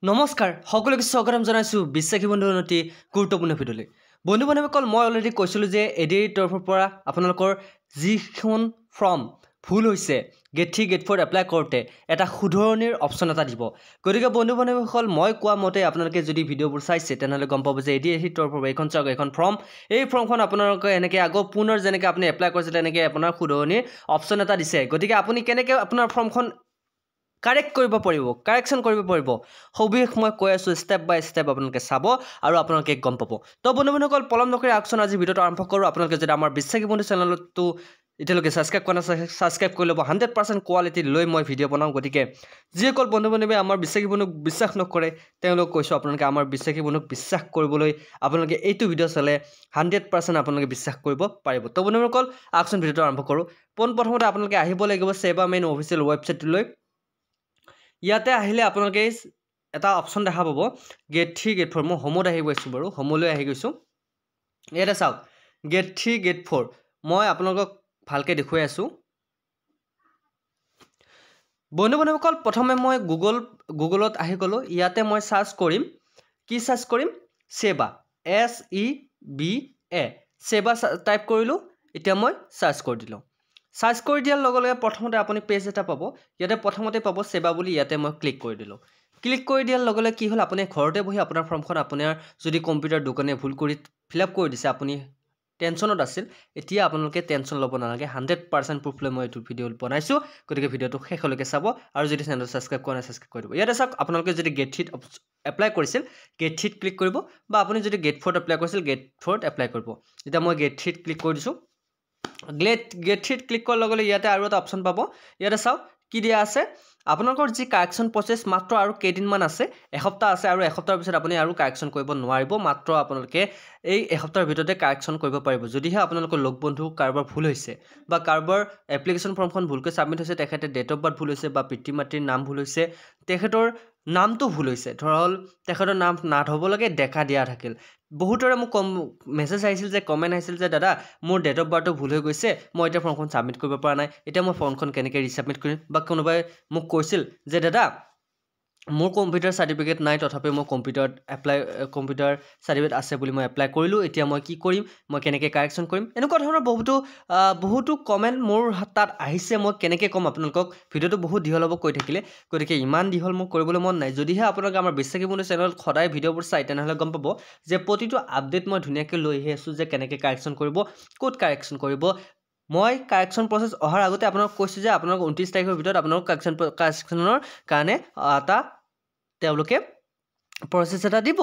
নমস্কাৰ সকলোকে স্বাগতম জনাইছো বিশ্বাসী বন্ধুৰ অতি গুৰুত্বপূৰ্ণ ভিডিঅ'লৈ বন্ধুসকল মই অলৰেডি কৈছিলোঁ যে এডিৰ তৰফৰ পৰা আপোনালোকৰ যিখন ফৰ্ম ভুল হৈছে গেট 3 গেট 4 এপ্লাই কৰোঁতে এটা শুধৰণিৰ অপশ্যন এটা দিব গতিকে বন্ধুসকল মই কোৱা মতে আপোনালোকে যদি ভিডিঅ'বোৰ চাইছে তেনেহ'লে গম পাব যে এডিৰ তৰফৰ পৰা এইখন চাওক এইখন ফৰ্ম এই ফৰ্মখন আপোনালোকে এনেকৈ আগৰ পুনৰ যেনেকৈ আপুনি এপ্লাই কৰিছে তেনেকৈ আপোনাৰ শুধৰণিৰ অপশ্যন এটা দিছে গতিকে আপুনি কেনেকৈ আপোনাৰ ফৰ্মখন কাৰেক্ট কৰিব পাৰিব কাৰেকশ্যন কৰিব পাৰিব সবিশেষ মই কৈ আছোঁ ষ্টেপ বাই ষ্টেপ আপোনালোকে চাব আৰু আপোনালোকে গম পাব তো বন্ধুসকল পলম নকৰি আকচোন আজি ভিডিঅ'টো আৰম্ভ কৰোঁ আপোনালোকে যদি আমাৰ বিশ্বাসী বন্ধু চেনেলটো এতিয়ালৈকে ছাবস্ক্ৰাইব কৰা নাই ছাবস্ক্ৰাইব কৰি ল'ব 100% কোৱালিটি লৈ মই ভিডিঅ' বনাওঁ গতিকে যিসকল বন্ধুৱে আমাৰ বিশ্বাসী বন্ধুক বিশ্বাস নকৰে তেওঁলোকক কৈছোঁ আপোনালোকে আমাৰ বিশ্বাসী বন্ধুক বিশ্বাস কৰিবলৈ আপোনালোকে এইটো ভিডিঅ' চালে 100% আপোনালোকে বিশ্বাস কৰিব পাৰিব তো বন্ধুসকল আকচোন ভিডিঅ'টো আৰম্ভ কৰোঁ পোনপ্ৰথমতে আপোনালোকে আহিব লাগিব সেবা মেইন অফিচিয়েল ৱেবছাইটলৈ ইয়াতে আহিলে আপোনালোকে এটা অপশ্যন দেখা পাব গেট 3 গেট 4 মই হোমত আহি গৈছোঁ বাৰু হোমলৈ আহি গৈছোঁ ইয়াতে চাওক গেট 3 গেট 4 মই আপোনালোকক ভালকৈ দেখুৱাই আছোঁ বন্ধুসকল প্ৰথমে মই গুগলত আহি গ'লোঁ ইয়াতে মই সাৰ্চ কৰিম কি সাৰ্চ কৰিম সেবা SEBA সেবা টাইপ কৰিলোঁ এতিয়া মই সাৰ্চ কৰি দিলোঁ সাৰ্চ কৰি দিয়াৰ লগে লগে প্ৰথমতে আপুনি পেজ এটা পাব ইয়াতে প্ৰথমতে পাব সেবা বুলি ইয়াতে মই ক্লিক কৰি দিলোঁ ক্লিক কৰি দিয়াৰ লগে লগে কি হ'ল আপুনি ঘৰতে বহি আপোনাৰ ফৰ্মখন আপোনাৰ যদি কম্পিউটাৰ দোকানে ভুল কৰি ফিলআপ কৰি দিছে আপুনি টেনশ্যনত আছিল এতিয়া আপোনালোকে টেনশ্যন ল'ব নালাগে 100% প্ৰুফ লৈ মই এইটো ভিডিঅ' বনাইছোঁ গতিকে ভিডিঅ'টো শেষলৈকে চাব আৰু যদি চেনেলটো ছাবস্ক্ৰাইব কৰা নাই ছাবস্ক্ৰাইব কৰি দিব ইয়াতে চাওক আপোনালোকে যদি গেট 3 এপ্লাই কৰিছিল গেট 3 ক্লিক কৰিব বা আপুনি যদি গেট 4 এপ্লাই কৰিছিল গেট 4 এপ্লাই কৰিব এতিয়া মই গেট 3 ক্লিক কৰি দিছোঁ গেট 3 ক্লিক কৰাৰ লগে লগে ইয়াতে আৰু এটা অপশ্যন পাব ইয়াতে চাওক কি দিয়া আছে আপোনালোকৰ যি কাৰেকশ্যন প্ৰচেছ মাত্ৰ আৰু কেইদিনমান আছে এসপ্তাহ আছে আৰু এসপ্তাহৰ পিছত আপুনি আৰু কাৰেকশ্যন কৰিব নোৱাৰিব মাত্ৰ আপোনালোকে এই এসপ্তাহৰ ভিতৰতে কাৰেকশ্যন কৰিব পাৰিব যদিহে আপোনালোকৰ লগ বন্ধু কাৰোবাৰ ভুল হৈছে বা কাৰোবাৰ এপ্লিকেশ্যন ফৰ্মখন ভুলকৈ ছাবমিট হৈছে তেখেতে ডেট অফ বাৰ্থ ভুল হৈছে বা পিতৃ মাতৃৰ নাম ভুল হৈছে তেখেতৰ নামটো ভুল হৈছে ধৰা হ'ল তেখেতৰ নাম নাথ হ'ব লাগে ডেকা দিয়া থাকিল বহুতৰে মোক মেছেজ আহিছিল যে কমেণ্ট আহিছিল যে দাদা মোৰ ডেট অফ বাৰ্থটো ভুল হৈ গৈছে মই এতিয়া ফৰ্মখন ছাবমিট কৰিব পৰা নাই এতিয়া মই ফৰ্মখন কেনেকৈ ৰিছাবমিট কৰিম বা কোনোবাই মোক কৈছিল যে দাদা মোৰ কম্পিউটাৰ চাৰ্টিফিকেট নাই তথাপি মই কম্পিউটাৰ চাৰ্টিফিকেট আছে বুলি মই এপ্লাই কৰিলোঁ এতিয়া মই কি কৰিম মই কেনেকৈ কাৰেকশ্যন কৰিম এনেকুৱা ধৰণৰ বহুতো কমেণ্ট মোৰ তাত আহিছে মই কেনেকৈ ক'ম আপোনালোকক ভিডিঅ'টো বহুত দীঘল হ'ব কৈ থাকিলে গতিকে ইমান দীঘল মোক কৰিবলৈ মন নাই যদিহে আপোনালোকে আমাৰ বিশ্বাসী বন্ধু চেনেলত সদায় ভিডিঅ'বোৰ চাই তেনেহ'লে গম পাব যে প্ৰতিটো আপডেট মই ধুনীয়াকৈ লৈ আহি আছোঁ যে কেনেকৈ কাৰেকশ্যন কৰিব ক'ত কাৰেকশ্যন কৰিব মই কাৰেকশ্যন প্ৰচেছ অহাৰ আগতে আপোনাক কৈছোঁ যে আপোনালোক 29 তাৰিখৰ ভিতৰত আপোনালোক কাৰেকশ্যনৰ কাৰণে এটা তেওঁলোকে প্ৰচেছ এটা দিব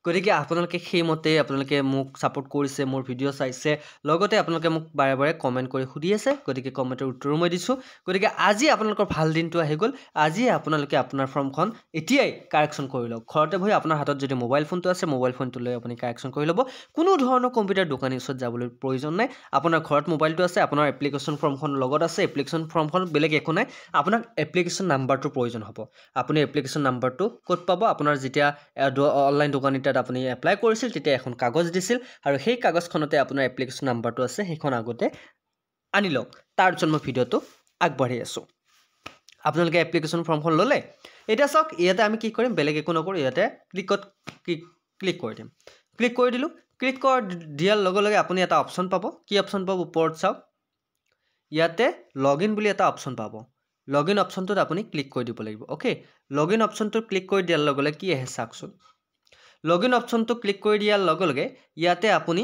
গতিকে আপোনালোকে সেইমতে আপোনালোকে মোক ছাপোৰ্ট কৰিছে মোৰ ভিডিঅ' চাইছে লগতে আপোনালোকে মোক বাৰে বাৰে কমেণ্ট কৰি সুধি আছে গতিকে কমেণ্টৰ উত্তৰো মই দিছোঁ গতিকে আজি আপোনালোকৰ ভাল দিনটো আহি গ'ল আজি আপোনালোকে আপোনাৰ ফৰ্মখন এতিয়াই কাৰেকশ্যন কৰি লওক ঘৰতে বহি আপোনাৰ হাতত যদি মোবাইল ফোনটো আছে মোবাইল ফোনটো লৈ আপুনি কাৰেকশ্যন কৰি ল'ব কোনো ধৰণৰ কম্পিউটাৰ দোকানীৰ ওচৰত যাবলৈ প্ৰয়োজন নাই আপোনাৰ ঘৰত মোবাইলটো আছে আপোনাৰ এপ্লিকেশ্যন ফৰ্মখন লগত আছে এপ্লিকেশ্যন ফৰ্মখন বেলেগ একো নাই আপোনাক এপ্লিকেশ্যন নাম্বাৰটোৰ প্ৰয়োজন হ'ব আপুনি এপ্লিকেশ্যন নাম্বাৰটো ক'ত পাব আপোনাৰ যেতিয়া অনলাইন দোকানী তাত আপুনি এপ্লাই কৰিছিল তেতিয়া এখন কাগজ দিছিল আৰু সেই কাগজখনতে আপোনাৰ এপ্লিকেশ্যন নাম্বাৰটো আছে সেইখন আগতে আনি লওক তাৰপিছত মই ভিডিঅ'টো আগবাঢ়ি আছোঁ আপোনালোকে এপ্লিকেশ্যন ফৰ্মখন ল'লে এতিয়া চাওক ইয়াতে আমি কি কৰিম বেলেগ একো নকৰোঁ ইয়াতে ক্লিক কৰি দিম ক্লিক কৰি দিলোঁ ক্লিক কৰি দিয়াৰ লগে লগে আপুনি এটা অপশ্যন পাব কি অপশ্যন পাব ওপৰত চাওক ইয়াতে লগ ইন বুলি এটা অপশ্যন পাব লগ ইন অপশ্যনটোত আপুনি ক্লিক কৰি দিব লাগিব অ'কে লগ ইন অপশ্যনটোত ক্লিক কৰি দিয়াৰ লগে লগে কি আহে চাওকচোন লগ ইন অপশ্যনটো ক্লিক কৰি দিয়াৰ লগে লগে ইয়াতে আপুনি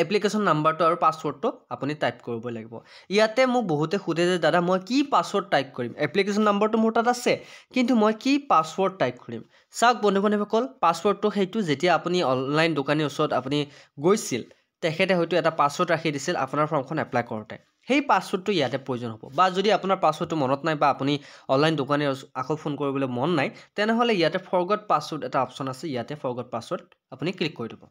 এপ্লিকেশ্যন নাম্বাৰটো আৰু পাছৱৰ্ডটো আপুনি টাইপ কৰিব লাগিব ইয়াতে মোক বহুতে সোধে যে দাদা মই কি পাছৱৰ্ড টাইপ কৰিম এপ্লিকেশ্যন নাম্বাৰটো মোৰ তাত আছে কিন্তু মই কি পাছৱৰ্ড টাইপ কৰিম চাওক বন্ধুসকল পাছৱৰ্ডটো সেইটো যেতিয়া আপুনি অনলাইন দোকানীৰ ওচৰত আপুনি গৈছিল তেখেতে হয়তো এটা পাছৱৰ্ড ৰাখি দিছিল আপোনাৰ ফৰ্মখন এপ্লাই কৰোঁতে সেই পাছৱৰ্ডটো ইয়াতে প্ৰয়োজন হ'ব বা যদি আপোনাৰ পাছৱৰ্ডটো মনত নাই বা আপুনি অনলাইন দোকানীৰ আকৌ ফোন কৰিবলৈ মন নাই তেনেহ'লে ইয়াতে ফৰগট পাছৱৰ্ড এটা অপশ্যন আছে ইয়াতে ফৰগট পাছৱৰ্ড আপুনি ক্লিক কৰি দিব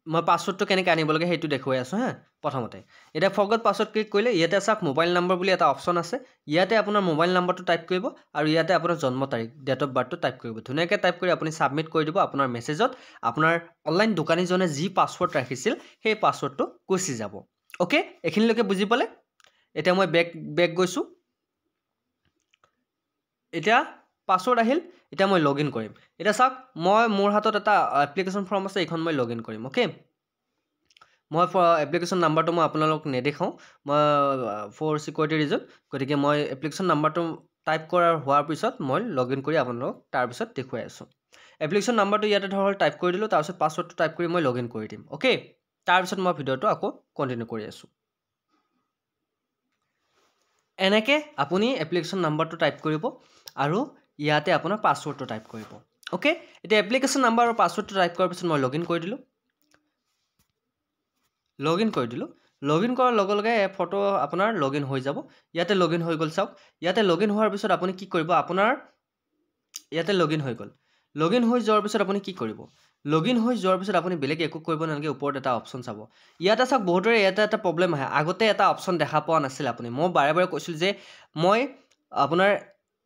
মই পাছৱৰ্ডটো কেনেকৈ আনিব লাগে সেইটো দেখুৱাই আছোঁ হা প্ৰথমতে এতিয়া ফৰগট পাছৱৰ্ড ক্লিক কৰিলে ইয়াতে চাওক মোবাইল নম্বৰ বুলি এটা অপশ্যন আছে ইয়াতে আপোনাৰ মোবাইল নম্বৰটো টাইপ কৰিব আৰু ইয়াতে আপোনাৰ জন্ম তাৰিখ ডেট অফ বাৰ্থটো টাইপ কৰিব ধুনীয়াকৈ টাইপ কৰি আপুনি ছাবমিট কৰি দিব আপোনাৰ মেছেজত আপোনাৰ অনলাইন দোকানীজনে যি পাছৱৰ্ড ৰাখিছিল সেই পাছৱৰ্ডটো গুচি যাব অ'কে এইখিনিলৈকে বুজি পালে এতিয়া মই বেক গৈছোঁ এতিয়া পাছৱৰ্ড আহিল এটা মই লগইন কৰিম এটা চাওক মই মোৰ হাতত এটা এপ্লিকেশন ফৰ্ম আছে এখন মই লগইন কৰিম ওকে মই এপ্লিকেশন নাম্বাৰটো মই আপোনালোক নেদেখাও মই ফৰ সিকিউৰিটি ৰিজন গতিকে মই এপ্লিকেশন নাম্বাৰটো টাইপ কৰাৰ হোৱাৰ পিছত মই লগইন কৰি আপোনালোক তাৰ পিছত দেখুৱাই আছো এপ্লিকেশন নাম্বাৰটো ইয়াতে ধৰল টাইপ কৰি দিলো তাৰ পিছত পাছৱৰ্ডটো টাইপ কৰি মই লগইন কৰি দিম ওকে তাৰ পিছত মই ভিডিওটো আকৌ কন্টিনিউ কৰি আছো এনেকে আপুনি এপ্লিকেশন নাম্বাৰটো টাইপ কৰিব আৰু ইয়াতে আপোনাৰ পাছৱৰ্ডটো টাইপ কৰিব ওকে এটা এপ্লিকেশন নাম্বাৰ আৰু পাছৱৰ্ডটো টাইপ কৰাৰ পিছত মই লগইন কৰি দিলো লগইন কৰাৰ লগে লগে ফটো আপোনাৰ লগইন হৈ যাব ইয়াতে লগইন হৈ গল চাওক ইয়াতে লগইন হোৱাৰ পিছত আপুনি কি কৰিব আপোনাৰ ইয়াতে লগইন হৈ গল লগইন হৈ যোৱাৰ পিছত আপুনি কি কৰিব লগইন হৈ যোৱাৰ পিছত আপুনি বেলেগ একো কৰিব নালাগে ওপৰত এটা অপচন চাব ইয়াতে চাওক বহুতৰে এটা প্ৰবলেম আহে আগতে এটা অপচন দেখা পোৱা নাছিল আপুনি মই বাৰে বাৰে কৈছিল যে মই আপোনাৰ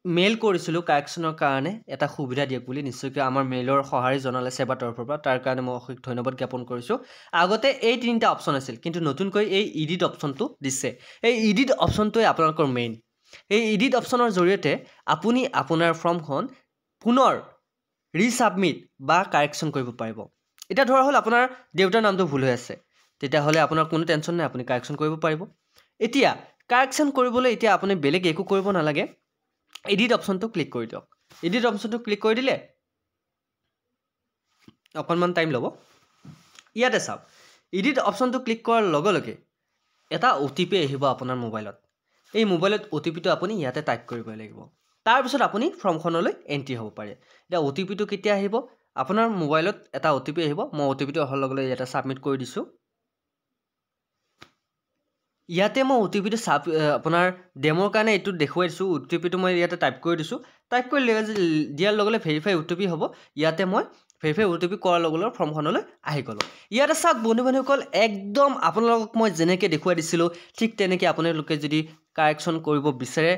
মেইল কৰিছিলো কাৰেকচনৰ কাৰণে এটা সুবিধা দিয়ক বুলি নিশ্চয়কৈ আমাৰ মেইলৰ সহাৰি জনালে সেৱা তৰফৰ পৰা তাৰ কাৰণে মই অশেষ ধন্যবাদ জ্ঞাপন কৰিছো আগতে এই তিনিটা অপচন আছিল কিন্তু নতুনকৈ এই এডিট অপচনটো দিছে এই এডিট অপচনটোৱে আপোনালোকৰ মেইন এই এডিট অপচনৰ জৰিয়তে আপুনি আপোনাৰ ফৰ্মখন পুনৰ ৰিসাবমিট বা কাৰেকচন কৰিব পাৰিব এটা ধৰা হল আপোনাৰ দেউতাৰ নামটো ভুল হৈ আছে তেতিয়া হলে আপোনাৰ কোনো টেনচন নাই আপুনি কাৰেকচন কৰিব পাৰিব এতিয়া কাৰেকচন কৰিবলৈ এতিয়া আপুনি বেলেগ একো কৰিব নালাগে এডিট অপচনটো ক্লিক কৰি দিয়ক এডিট অপচনটো ক্লিক কৰি দিলে অকনমান টাইম ল'ব ইয়াতে চাওক এডিট অপচনটো ক্লিক কৰাৰ লগে লগে এটা ওটিপি আহিব আপোনাৰ মোবাইলত এই মোবাইলত ওটিপিটো আপুনি ইয়াতে টাইপ কৰিব লাগিব তাৰ পিছত আপুনি ফৰ্মখনলৈ এন্ট্ৰি হ'ব পাৰে এটা ওটিপিটো কেতিয়া আহিব আপোনাৰ মোবাইলত এটা ওটিপি আহিব মই ওটিপিটো অহাৰ লগে লগে ইয়াতে সাবমিট কৰি দিছো ইয়াতে মই ওটিপিটো আপোনাৰ ডেমোৰ কাৰণে এটো দেখুৱাই দিছো ওটিপিটো মই ইয়াতে টাইপ কৰি দিছো টাইপ কৰি দিয়াৰ লগে লগে ভেৰিফাই ওটিপি হ'ব ইয়াতে মই ভেৰিফাই ওটিপি কৰাৰ লগে লগে ফৰ্মখনলৈ আহি গলো ইয়াতে চাওক বন্ধুসকল একদম আপোনালোকক মই যেনেকৈ দেখুৱাই দিছিলো ঠিক তেনেকৈ আপোনালোকে যদি কাৰেকচন কৰিব বিচাৰে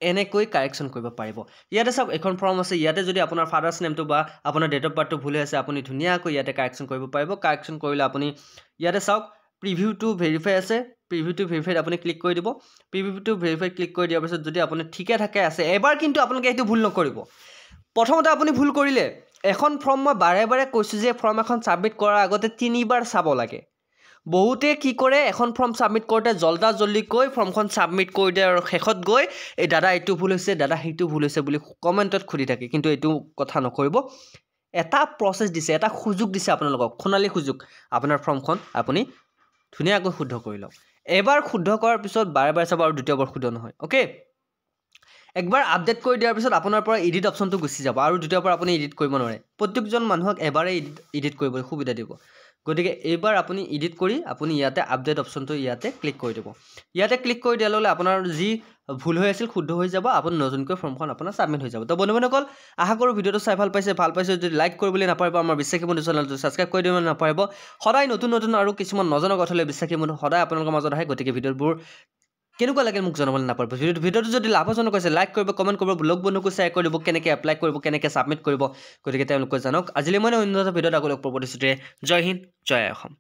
এনেকৈ কাৰেকচন কৰিব পাৰিব ইয়াতে চাওক এখন ফৰ্ম আছে ইয়াতে যদি আপোনাৰ ফাদাৰ্স নেমটো বা আপোনাৰ ডেট অফ বাৰ্থটো ভুল আছে আপুনি ধুনিয়াকৈ ইয়াতে কাৰেকচন কৰিব পাৰিব কাৰেকচন কৰিলে আপুনি ইয়াতে চাওক প্ৰিভিউ টু ভেৰিফাই আছে প্ৰিভিউ টু ভেৰিফাইড আপুনি ক্লিক কৰি দিব প্ৰিভিউ টু ভেৰিফাই ক্লিক কৰি দিয়াৰ পিছত যদি আপুনি ঠিকে থাকে আছে এবাৰ কিন্তু আপোনালোকে এইটো ভুল নকৰিব প্ৰথমতে আপুনি ভুল কৰিলে এখন ফৰ্ম মই বাৰে বাৰে কৈছো যে ফৰ্ম এখন সাবমিট কৰাৰ আগতে 3 বাৰ চাব লাগে বহুতে কি কৰে এখন ফৰ্ম সাবমিট কৰোতে জলদি কৈ ফৰ্মখন সাবমিট কৰি দিয়ে আৰু শেষত গৈ এই দাদা এইটো ভুল হৈছে দাদা সেইটো ভুল হৈছে বুলি কমেন্টত খুদি থাকে কিন্তু এইটো কথা নকৰিব এটা প্ৰসেস দিছে এটা সুযোগ দিছে আপোনালোকক খনালি সুযোগ আপোনাৰ ফৰ্মখন আপুনি ধুনিয়াকৈ শুদ্ধ কৰি লওক এবাৰ শুদ্ধ কৰাৰ পিছত বাৰে বাৰে চাব আৰু দ্বিতীয়বাৰ শুদ্ধ নহয় ওকে একবাৰ আপডেট কৰি দিয়াৰ পিছত আপোনাৰ পৰা এডিট অপচনটো গুচি যাব আৰু দ্বিতীয়বাৰ আপুনি এডিট কৰিব নোৱাৰে প্ৰত্যেকজন মানুহক এবাৰে এডিট কৰিবলৈ সুবিধা দিব গতিকে এইবাৰ আপুনি এডিট কৰি আপুনি ইয়াতে আপডেট অপচনটো ইয়াতে ক্লিক কৰি দিব ইয়াতে ক্লিক কৰি দিয়াৰ লগে আপোনাৰ যি ভুল হৈ আছিল শুদ্ধ হৈ যাব আপুনি নতুনকৈ ফৰ্মখন আপোনাৰ সাবমিট হৈ যাব তো বন্ধুসকল আশা কৰো ভিডিওটো চাই ভাল পাইছে যদি লাইক কৰিবলৈ নাপাৰিব আমাৰ বিশ্বাসী বন্ধু চেনেলটো সাবস্ক্ৰাইব কৰি দিব নাপাৰিব সদায় নতুন আৰু কিছুমান নজনা কথালৈ বিশ্বাসী বন্ধু সদায় আপোনালোকৰ মাজত আহে গতিকে ভিডিওবোৰ কেনেকুৱা লাগে মোক জনাবলৈ নাপাৰিব ভিডিওটো যদি লাভজনক হৈছে লাইক কৰিব কমেন্ট কৰিব ব্লগ বন্ধুকো শ্বেয়াৰ কৰি দিব কেনেকৈ এপ্লাই কৰিব কেনেকৈ সাবমিট কৰিব গতিকে তেওঁলোকে জানক আজিলৈ মই অন্য এটা ভিডিওত আকৌ লগ পাব দিছো জয় হিন্দ জয় অসম